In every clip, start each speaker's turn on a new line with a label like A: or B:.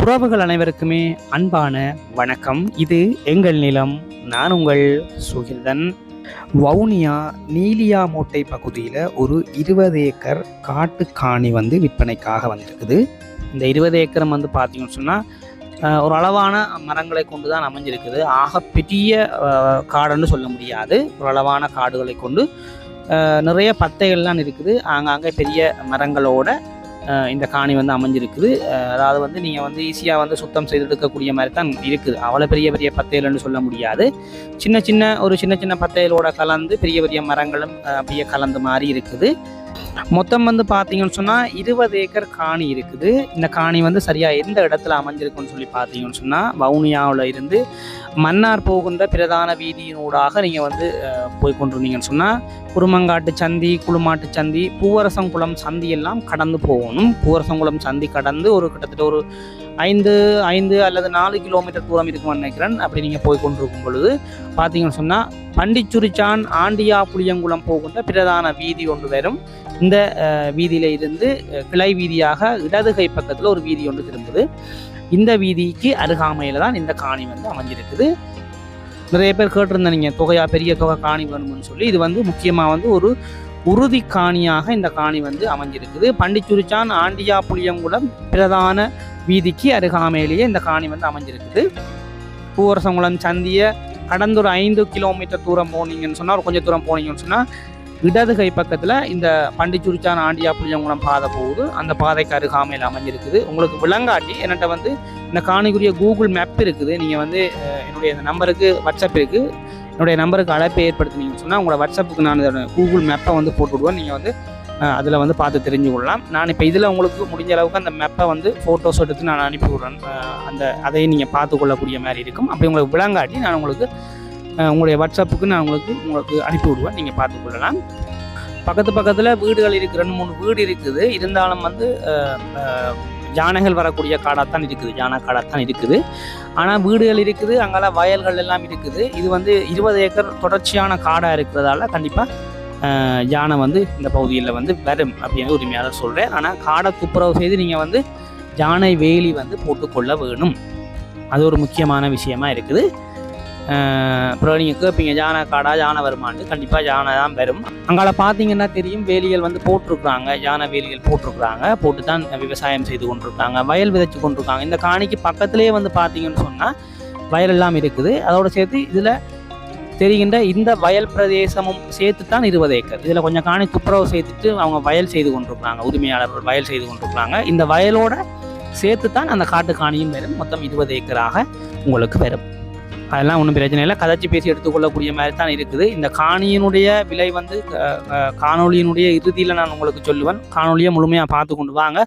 A: உறவுகள் அனைவருக்குமே அன்பான வணக்கம். இது எங்கள் நிலம். நான் உங்கள் சுகிர்தன். வவுனியா நீலியா மூட்டை பகுதியில் ஒரு 20 ஏக்கர் காட்டு காணி விற்பனைக்காக வந்திருக்குது. இந்த 20 ஏக்கரம் பார்த்தீங்கன்னு சொன்னால் ஒரு அளவான மரங்களை கொண்டு தான் அமைஞ்சிருக்குது. ஆக பெரிய காடுன்னு சொல்ல முடியாது. ஒரு அளவான காடுகளை கொண்டு நிறைய பத்தைகள்லாம் இருக்குது. ஆங்காங்கே பெரிய மரங்களோட இந்த காணி அமைஞ்சிருக்குது. அதாவது நீங்கள் ஈஸியாக சுத்தம் செய்து எடுக்கக்கூடிய மாதிரி தான் இருக்குது. அவ்வளோ பெரிய பெரிய பத்தைகள்னு சொல்ல முடியாது. சின்ன சின்ன பத்தைகளோட கலந்து பெரிய பெரிய மரங்களும் அப்படியே கலந்து மாதிரி இருக்குது. மொத்தம் பார்த்தீங்கன்னு சொன்னால் 20 ஏக்கர் காணி இருக்குது. இந்த காணி சரியாக எந்த இடத்துல அமைஞ்சிருக்குன்னு சொல்லி பார்த்தீங்கன்னு சொன்னால், வவுனியாவில் இருந்து மன்னார் போகின்ற பிரதான வீதியினூடாக நீங்கள் போய் கொண்டிருந்தீங்கன்னு சொன்னால், குருமங்காட்டு சந்தி, குளுமாட்டு சந்தி, பூவரசங்குளம் சந்தி எல்லாம் கடந்து போகணும். பூவரசங்குளம் சந்தி கடந்து ஒரு கிட்டத்தட்ட ஒரு 5 அல்லது 4 கிலோமீட்டர் தூரம் இருக்குன்னு நினைக்கிறேன். அப்படி நீங்கள் போய் கொண்டிருக்கும் பொழுது பார்த்தீங்கன்னு சொன்னால், பண்டிச்சுரிச்சான் ஆண்டியா புளியங்குளம் போகின்ற பிரதான வீதி ஒன்று வரும். இந்த வீதியில இருந்து கிளை வீதியாக இடது கை பக்கத்தில் ஒரு வீதி ஒன்று திரும்புது. இந்த வீதிக்கு அருகாமையில் தான் இந்த காணி அமைஞ்சிருக்குது. நிறைய பேர் கேட்டிருந்தீங்க தொகையா பெரிய தொகை காணி வேணும்னு சொல்லி. இது முக்கியமாக ஒரு உறுதி காணியாக இந்த காணி அமைஞ்சிருக்குது. பண்டிச்சுரிச்சான் ஆண்டியா புளியங்குளம் பிரதான வீதிக்கு அருகாமையிலேயே இந்த காணி அமைஞ்சிருக்குது. பூவரசங்குளம் சந்தியை கடந்த ஒரு 5 கிலோமீட்டர் தூரம் போனீங்கன்னு சொன்னால், ஒரு கொஞ்சம் தூரம் போனீங்கன்னு சொன்னால், இடது கை பக்கத்தில் இந்த பண்டிச்சுரிச்சான் ஆண்டியா புளியங்குளம் பாதை போகுது. அந்த பாதைக்கு அருகாமையில் அமைஞ்சிருக்குது. உங்களுக்கு விளங்காட்டி என்கிட்ட இந்த காணிக்குரிய கூகுள் மேப் இருக்குது. நீங்கள் என்னுடைய நம்பருக்கு வாட்ஸ்அப் இருக்குது. என்னுடைய நம்பருக்கு அழைப்பை ஏற்படுத்தினீங்கன்னு சொன்னால், உங்களோட வாட்ஸ்அப்புக்கு நான் கூகுள் மேப்பை போட்டு விடுவேன். நீங்கள் அதில் பார்த்து தெரிஞ்சு கொள்ளலாம். நான் இப்போ இதில் உங்களுக்கு முடிஞ்ச அளவுக்கு அந்த மேப்பை ஃபோட்டோஸ் எடுத்து நான் அனுப்பி விட்றேன். அதையும் நீங்கள் பார்த்து கொள்ளக்கூடிய மாதிரி இருக்கும். அப்படி உங்களுக்கு விளங்காட்டி நான் உங்களுக்கு உங்களுடைய வாட்ஸ்அப்புக்கு நான் உங்களுக்கு அனுப்பி விடுவேன். நீங்கள் பார்த்து கொள்ளலாம். பக்கத்தில் வீடுகள் இருக்குது. 2-3 வீடு இருக்குது. இருந்தாலும் யானைகள் வரக்கூடிய காடாக தான் இருக்குது. யானை காடாக தான் இருக்குது. ஆனால் வீடுகள் இருக்குது. அங்கெல்லாம் வயல்கள் எல்லாம் இருக்குது. இது 20 ஏக்கர் தொடர்ச்சியான காடாக இருக்கிறதால கண்டிப்பாக யானை இந்த பகுதியில் வரும் அப்படின்னு உரிமையாளர் சொல்கிறேன். ஆனால் காடை துப்புரவு செய்து நீங்கள் யானை வேலி போட்டுக்கொள்ள வேணும். அது ஒரு முக்கியமான விஷயமா இருக்குது. அப்புறம் நீங்கள் கேட்பீங்க யானை காடா யானை வருமானு. கண்டிப்பாக யானை தான் வரும். அங்கால பார்த்தீங்கன்னா தெரியும், வேலிகள் போட்டிருக்குறாங்க. யானை வேலிகள் போட்டிருக்குறாங்க. போட்டு தான் விவசாயம் செய்து கொண்டிருக்காங்க. வயல் விதைச்சு கொண்டிருக்காங்க. இந்த காணிக்கு பக்கத்துலேயே பார்த்தீங்கன்னு சொன்னால் வயலெல்லாம் இருக்குது. அதோடு சேர்த்து இதில் தெரிகின்ற இந்த வயல் பிரதேசமும் சேர்த்து தான் 20 ஏக்கர். இதில் கொஞ்சம் காணி துப்புரவு சேர்த்துட்டு அவங்க வயல் செய்து கொண்டிருக்கிறாங்க. உரிமையாளர்கள் வயல் செய்து கொண்டிருக்கிறாங்க. இந்த வயலோட சேர்த்து தான் அந்த காட்டு காணியும் வரும். மொத்தம் 20 ஏக்கராக உங்களுக்கு வரும். அதெல்லாம் ஒன்றும் பிரச்சனை இல்லை. கதைச்சி பேசி எடுத்துக்கொள்ளக்கூடிய மாதிரி தான் இருக்குது. இந்த காணியினுடைய விலை காணொலியினுடைய இறுதியில் நான் உங்களுக்கு சொல்லுவேன். காணொலியை முழுமையாக பார்த்து கொண்டு வாங்க.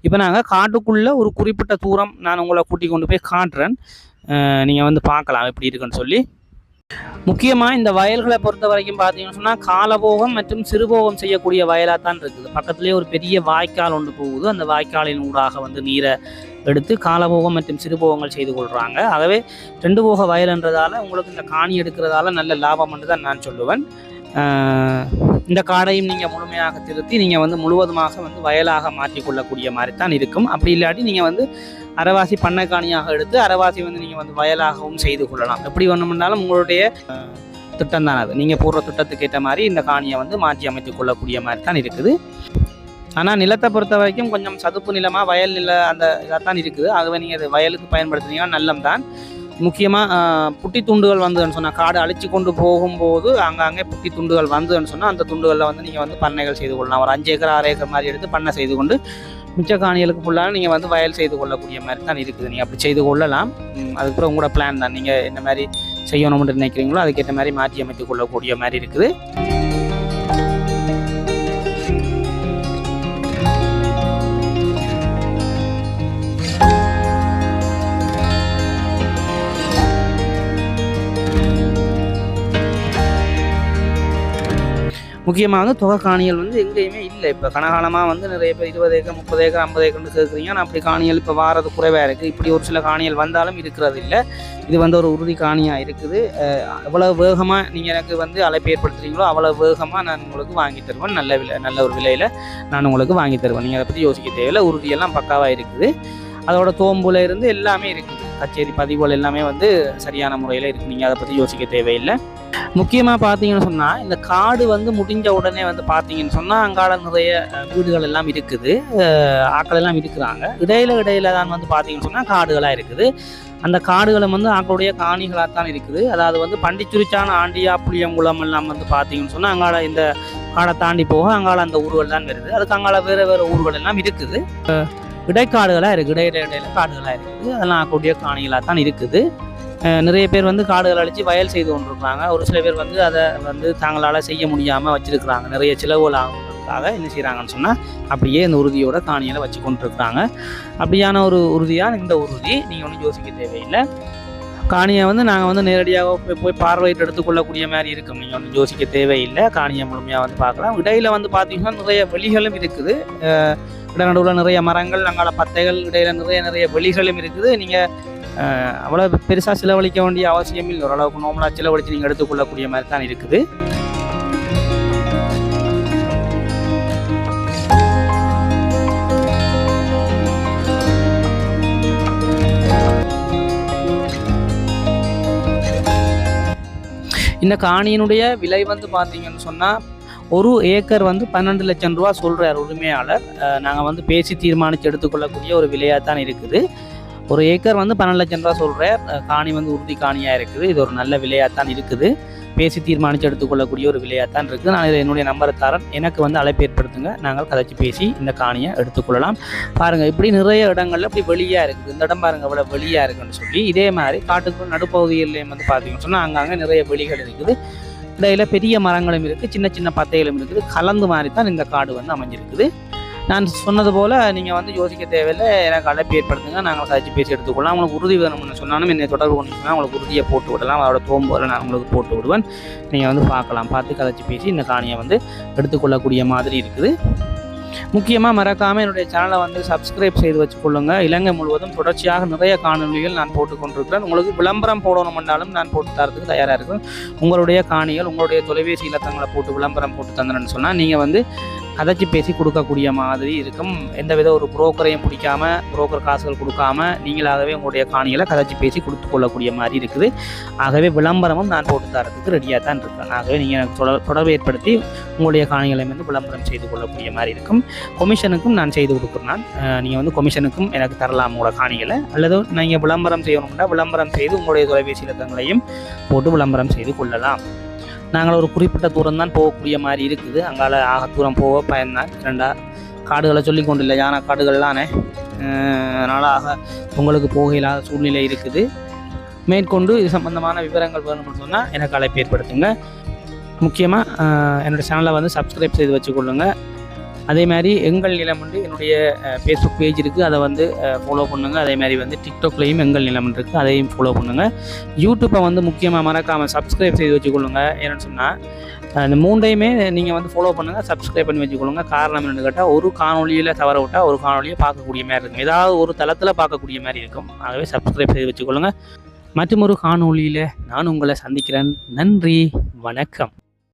A: இப்போ நாங்கள் காட்டுக்குள்ளே ஒரு குறிப்பிட்ட தூரம் நான் உங்களை கூட்டி கொண்டு போய் காட்டுறேன். நீங்கள் பார்க்கலாம் எப்படி இருக்குன்னு சொல்லி. முக்கியமாக இந்த வயல்களை பொறுத்த வரைக்கும் பார்த்தீங்கன்னு சொன்னால், காலபோகம் மற்றும் சிறுபோகம் செய்யக்கூடிய வயலாக தான் இருக்குது. பக்கத்துலேயே ஒரு பெரிய வாய்க்கால் ஒன்று போகுது. அந்த வாய்க்காலின் ஊடாக நீரை எடுத்து காலபோகம் மற்றும் சிறுபோகங்கள் செய்து கொள்கிறாங்க. ஆகவே 2 போக வயல்ன்றதால உங்களுக்கு இந்த காணி எடுக்கிறதால நல்ல லாபம் என்று தான் நான் சொல்லுவேன். இந்த காடையும் நீங்கள் முழுமையாக திருத்தி நீங்கள் முழுவதுமாக வயலாக மாற்றிக்கொள்ளக்கூடிய மாதிரி தான் இருக்கும். அப்படி இல்லாட்டி நீங்கள் அரைவாசி பண்ணை காணியாக எடுத்து அரைவாசி நீங்கள் வயலாகவும் செய்து கொள்ளலாம். எப்படி வேணும்னாலும் உங்களுடைய திட்டம் தான் அது. நீங்கள் போடுற திட்டத்துக்கு ஏற்ற மாதிரி இந்த காணியை மாற்றி அமைத்து கொள்ளக்கூடிய மாதிரி தான் இருக்குது. ஆனால் நிலத்தை பொறுத்த வரைக்கும் கொஞ்சம் சதுப்பு நிலமாக வயல் நில அந்த இதாக தான் இருக்குது. ஆகவே நீங்கள் அது வயலுக்கு பயன்படுத்துனீங்கன்னா நல்லம் தான். முக்கியமாக புட்டி துண்டுகள் சொன்னால், காடு அழிச்சு கொண்டு போகும்போது அங்கங்கே புட்டி துண்டுகள் சொன்னால், அந்த துண்டுகளில் நீங்கள் பண்ணைகள் செய்து கொள்ளலாம். ஒரு 5 ஏக்கர் 6 ஏக்கர் மாதிரி எடுத்து பண்ணை செய்து கொண்டு மிச்ச காணிகளுக்கு ஃபுல்லாக நீங்கள் வயல் செய்து கொள்ளக்கூடிய மாதிரி தான் இருக்குது. நீங்கள் அப்படி செய்து கொள்ளலாம். அதுக்கப்புறம் உங்களோட பிளான் தான். நீங்கள் என்ன மாதிரி செய்யணும்னு நினைக்கிறீங்களோ அதுக்கேற்ற மாதிரி மாற்றி அமைத்து கொள்ளக்கூடிய மாதிரி இருக்குது. முக்கியமாக தொகை காணிகள் எங்கேயுமே இல்லை. இப்போ கனகாலமாக நிறைய பேர் 20 ஏக்கர் 30 ஏக்கர் 50 ஏக்கர்னு கேட்குறீங்க. ஆனால் அப்படி காணிகள் இப்போ வாரது குறைவாக இருக்குது. இப்படி ஒரு சில காணிகள் வந்தாலும் இருக்கிறது இல்லை. இது ஒரு உறுதி காணியாக இருக்குது. எவ்வளோ வேகமாக நீங்கள் எனக்கு அழைப்பு ஏற்படுத்துகிறீங்களோ அவ்வளோ வேகமாக நான் உங்களுக்கு வாங்கி தருவேன். நல்ல ஒரு விலையில் நான் உங்களுக்கு வாங்கி தருவேன். நீங்கள் அதை பற்றி யோசிக்க தேவையில்லை. உறுதியெல்லாம் பக்காவாக இருக்குது. அதோட தோம்புல இருந்து எல்லாமே இருக்குது. கச்சேரி பதிவுகள் எல்லாமே வந்து சரியான முறையில் இருக்குது. நீங்கள் அதை பற்றி யோசிக்க தேவையில்லை. முக்கியமாக பார்த்தீங்கன்னு சொன்னால் இந்த காடு வந்து முடிஞ்ச உடனே வந்து பார்த்தீங்கன்னு சொன்னால் அங்கால நிறைய வீடுகள் எல்லாம் இருக்குது, ஆக்கள் எல்லாம் இருக்கிறாங்க. இடையில தான் வந்து பார்த்தீங்கன்னு சொன்னால் காடுகளாக இருக்குது. அந்த காடுகளும் வந்து ஆக்களுடைய காணிகளாக தான் இருக்குது. அதாவது வந்து பண்டிச்சுரிச்சான ஆண்டியா புளியங்குளம் எல்லாம் வந்து பார்த்தீங்கன்னு சொன்னால் அங்கால இந்த காடை தாண்டி போக அங்கால அந்த ஊர்கள் தான் வருது. அதுக்கு அங்கால வேறு ஊர்கள் எல்லாம் இருக்குது. இடைக்காடுகளாக இருக்குது, இடையில காடுகளாக இருக்குது. அதெல்லாம் ஆக்கக்கூடிய காணிகளாக தான் இருக்குது. நிறைய பேர் வந்து காடுகள் அழித்து வயல் செய்து கொண்டிருக்கிறாங்க. ஒரு சில பேர் வந்து அதை வந்து தாங்களால் செய்ய முடியாமல் வச்சுருக்கிறாங்க. நிறைய செலவுகள் ஆகுறதுக்காக என்ன செய்கிறாங்கன்னு சொன்னால் அப்படியே இந்த உறுதியோட காணியில் வச்சு கொண்டிருக்கிறாங்க. அப்படியான ஒரு உறுதியான இந்த உறுதி நீங்கள் ஒன்றும் யோசிக்க தேவையில்லை. காணியை வந்து நாங்கள் வந்து நேரடியாக போய் பார்வையிட்டு எடுத்துக்கொள்ளக்கூடிய மாதிரி இருக்கும். நீங்கள் வந்து யோசிக்க தேவையில்லை. காணியை முழுமையாக வந்து பார்க்கலாம். இடையில வந்து பார்த்தீங்கன்னா நிறைய வெளிகளும் இருக்குது. நடுவில் நிறைய மரங்கள், அங்கால பத்தைகள், இடையில நிறைய வெளிகளும் இருக்குது. நீங்கள் அவ்வளோ பெருசாக செலவழிக்க வேண்டிய அவசியம் இல்லை. ஓரளவுக்கு நார்மலாக செலவழித்து நீங்கள் எடுத்துக்கொள்ளக்கூடிய மாதிரி தான் இருக்குது. இந்த காணியினுடைய விலை வந்து பார்த்தீங்கன்னு சொன்னால் ஒரு ஏக்கர் வந்து 12 லட்சம் ரூபா சொல்கிறார் உரிமையாளர். நாங்கள் வந்து பேசி தீர்மானித்து எடுத்துக்கொள்ளக்கூடிய ஒரு விலையாக தான் இருக்குது. ஒரு ஏக்கர் வந்து 12 லட்சம் ரூபா சொல்கிறார். காணி வந்து உறுதி காணியாக இருக்குது. இது ஒரு நல்ல விலையாக தான் இருக்குது. பேசி தீர்மானித்து எடுத்துக்கொள்ளக்கூடிய ஒரு விலையாக தான் இருக்குது. நான் இதை என்னுடைய நம்பரை தரேன், எனக்கு வந்து அழைப்பு ஏற்படுத்துங்க, நாங்கள் கதைச்சி பேசி இந்த காணியை எடுத்துக்கொள்ளலாம். பாருங்கள், இப்படி நிறைய இடங்கள்ல இப்படி வெளியாக இருக்குது. இந்த இடம் பாருங்கள் இவ்வளோ வெளியாக இருக்குன்னு சொல்லி. இதே மாதிரி காட்டுக்குள்ள நடுப்பகுதியிலையும் வந்து பார்த்தீங்கன்னு சொன்னால் அங்கங்கே நிறைய வெளிகள் இருக்குது. இடையில பெரிய மரங்களும் இருக்குது, சின்ன சின்ன பத்தைகளும் இருக்குது. கலந்து மாதிரி தான் இந்த காடு வந்து அமைஞ்சிருக்குது. நான் சொன்னது போல் நீங்கள் வந்து யோசிக்க தேவையில்லை, எனக்கு அழைப்பு ஏற்படுத்துங்க, நாங்கள் கதைச்சி பேசி எடுத்துக்கொள்ளலாம். உங்களுக்கு உறுதி வேணும்னு சொன்னாலும் என்னை தொடர்பு பண்ணிங்கன்னா உங்களுக்கு உறுதியை போட்டு விடலாம். அதோட தோம்போல நான் உங்களுக்கு போட்டு விடுவேன். நீங்கள் வந்து பார்க்கலாம், பார்த்து கதைச்சி பேசி இந்த காணியை வந்து எடுத்துக்கொள்ளக்கூடிய மாதிரி இருக்குது. முக்கியமாக மறக்காமல் என்னுடைய சேனலை வந்து சப்ஸ்கிரைப் செய்து வச்சுக்கொள்ளுங்க. இலங்கை முழுவதும் தொடர்ச்சியாக நிறைய காணொலிகள் நான் போட்டுக்கொண்டிருக்கிறேன். உங்களுக்கு விளம்பரம் போடணும்னாலும் நான் போட்டு தரத்துக்கு தயாராக இருக்கும். உங்களுடைய காணிகள், உங்களுடைய தொலைபேசி இலக்கங்களை போட்டு விளம்பரம் போட்டு தந்துறேன்னு சொன்னால் நீங்கள் வந்து கதைச்சி பேசி கொடுக்கக்கூடிய மாதிரி இருக்கும். எந்தவித ஒரு புரோக்கரையும் பிடிக்காம, புரோக்கர் காசுகள் கொடுக்காம நீங்களாகவே உங்களுடைய காணிகளை கதைச்சி பேசி கொடுத்து கொள்ளக்கூடிய மாதிரி இருக்குது. ஆகவே விளம்பரமும் நான் போட்டு தரத்துக்கு ரெடியாக தான் இருக்கேன். ஆகவே நீங்கள் எனக்கு தொடர்பு ஏற்படுத்தி உங்களுடைய காணிகளை வந்து விளம்பரம் செய்து கொள்ளக்கூடிய மாதிரி இருக்கும். கொமிஷனுக்கும் நான் செய்து கொடுக்குறேன். நீங்கள் வந்து கொமிஷனுக்கும் எனக்கு தரலாம் உங்களோட காணிகளை. அல்லது நீங்கள் விளம்பரம் செய்யணும்னா விளம்பரம் செய்து உங்களுடைய தொலைபேசி இலக்கங்களையும் போட்டு விளம்பரம் செய்து கொள்ளலாம். நாங்கள் ஒரு குறிப்பிட்ட தூரம் தான் போகக்கூடிய மாதிரி இருக்குது. அங்கால ஆக தூரம் போக பயன்தான். 2 காடுகளை சொல்லி கொண்டு இல்லை, யானை காடுகள்லானே. அதனால் உங்களுக்கு போக இல்லாத சூழ்நிலை இருக்குது. மேற்கொண்டு இது சம்பந்தமான விவரங்கள் வேணும்னு சொன்னால் எனக்கு அழைப்பு ஏற்படுத்துங்க. முக்கியமாக என்னோடய சேனலை வந்து சப்ஸ்கிரைப் செய்து வச்சுக்கொள்ளுங்க. அதே மாதிரி எங்கள் நிலம் வந்து என்னுடைய ஃபேஸ்புக் பேஜ் இருக்குது, அதை வந்து ஃபாலோ பண்ணுங்கள். அதே மாதிரி வந்து டிக்டாக்லேயும் எங்கள் நிலம் இருக்குது, அதையும் ஃபாலோ பண்ணுங்கள். யூடியூப்பை வந்து முக்கியமாக மறக்காமல் சப்ஸ்கிரைப் செய்து வச்சுக்கொள்ளுங்க. என்னென்னு சொன்னால் இந்த 3யுமே நீங்கள் வந்து ஃபாலோ பண்ணுங்கள், சப்ஸ்கிரைப் பண்ணி வச்சுக்கொள்ளுங்க. காரணம் என்னென்னு கேட்டால் ஒரு காணொலியில் தவற விட்டால் ஒரு காணொலியை பார்க்கக்கூடிய மாதிரி இருக்கும், ஏதாவது ஒரு தளத்தில் பார்க்கக்கூடிய மாதிரி இருக்கும். ஆகவே சப்ஸ்கிரைப் செய்து வச்சுக்கொள்ளுங்க. மற்றும் ஒரு காணொலியில் நான் உங்களை சந்திக்கிறேன். நன்றி, வணக்கம்.